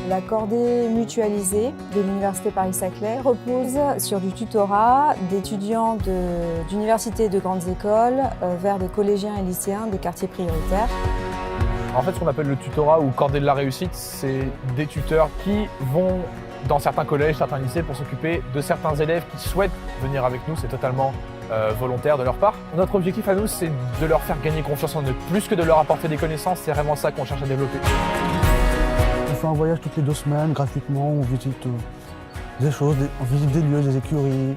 La cordée mutualisée de l'Université Paris-Saclay repose sur du tutorat d'étudiants d'universités et de grandes écoles vers des collégiens et lycéens des quartiers prioritaires. En fait, ce qu'on appelle le tutorat ou cordée de la réussite, c'est des tuteurs qui vont dans certains collèges, certains lycées pour s'occuper de certains élèves qui souhaitent venir avec nous. C'est totalement volontaire de leur part. Notre objectif à nous, c'est de leur faire gagner confiance en eux. Plus que de leur apporter des connaissances, c'est vraiment ça qu'on cherche à développer. On fait un voyage toutes les 2 semaines, gratuitement, on visite des choses, on visite des lieux, des écuries,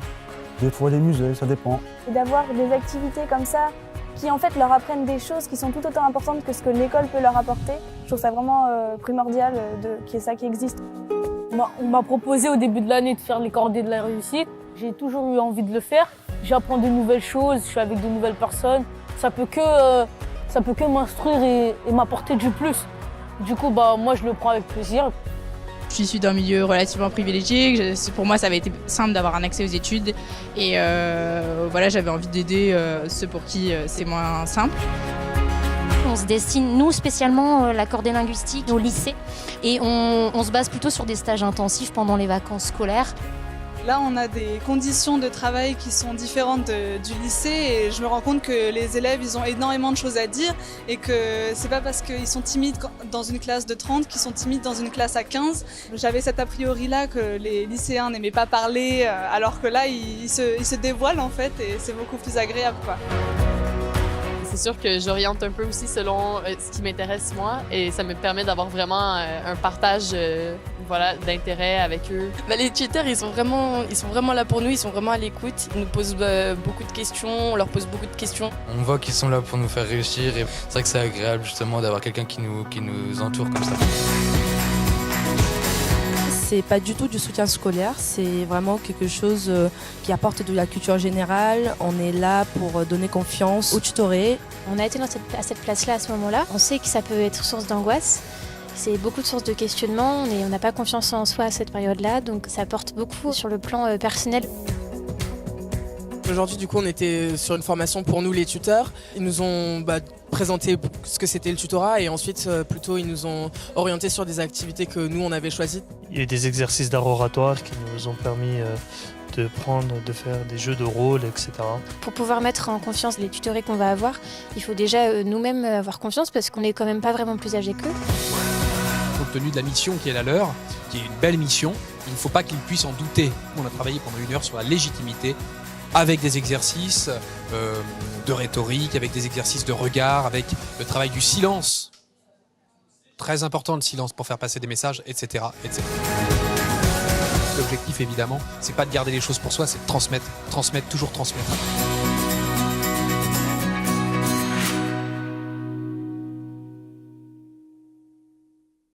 des fois des musées, ça dépend. Et d'avoir des activités comme ça qui en fait leur apprennent des choses qui sont tout autant importantes que ce que l'école peut leur apporter. Je trouve ça vraiment primordial qu'il y ait ça qui existe. On m'a proposé au début de l'année de faire les cordées de la réussite. J'ai toujours eu envie de le faire. J'apprends de nouvelles choses, je suis avec de nouvelles personnes. Ça peut que m'instruire et m'apporter du plus. Du coup, moi, je le prends avec plaisir. Je suis issue d'un milieu relativement privilégié. Pour moi, ça avait été simple d'avoir un accès aux études. Et voilà, j'avais envie d'aider ceux pour qui c'est moins simple. On se destine, nous spécialement, la cordée linguistique au lycée. Et on se base plutôt sur des stages intensifs pendant les vacances scolaires. Là, on a des conditions de travail qui sont différentes du lycée et je me rends compte que les élèves, ils ont énormément de choses à dire et que c'est pas parce qu'ils sont timides dans une classe de 30 qu'ils sont timides dans une classe à 15. J'avais cet a priori-là que les lycéens n'aimaient pas parler alors que là, ils se dévoilent en fait et c'est beaucoup plus agréable, quoi. C'est sûr que j'oriente un peu aussi selon ce qui m'intéresse moi et ça me permet d'avoir vraiment un partage d'intérêt avec eux. Les tuteurs, ils sont vraiment là pour nous, ils sont vraiment à l'écoute. Ils nous posent beaucoup de questions, on leur pose beaucoup de questions. On voit qu'ils sont là pour nous faire réussir et c'est vrai que c'est agréable justement d'avoir quelqu'un qui nous entoure comme ça. C'est pas du tout du soutien scolaire, c'est vraiment quelque chose qui apporte de la culture générale. On est là pour donner confiance aux tutorés. On a été à cette place-là à ce moment-là. On sait que ça peut être source d'angoisse. C'est beaucoup de sources de questionnement et on n'a pas confiance en soi à cette période-là, donc ça apporte beaucoup sur le plan personnel. Aujourd'hui, du coup, on était sur une formation pour nous, les tuteurs. Ils nous ont présenté ce que c'était le tutorat et ensuite, plutôt, ils nous ont orientés sur des activités que nous, on avait choisies. Il y a eu des exercices d'art oratoire qui nous ont permis de faire des jeux de rôle, etc. Pour pouvoir mettre en confiance les tutorés qu'on va avoir, il faut déjà nous-mêmes avoir confiance parce qu'on n'est quand même pas vraiment plus âgés qu'eux. Compte tenu de la mission qui est la leur, qui est une belle mission, il ne faut pas qu'ils puissent en douter. On a travaillé pendant 1 heure sur la légitimité avec des exercices de rhétorique, avec des exercices de regard, avec le travail du silence. Très important le silence pour faire passer des messages, etc. etc. L'objectif évidemment, c'est pas de garder les choses pour soi, c'est de transmettre, toujours transmettre.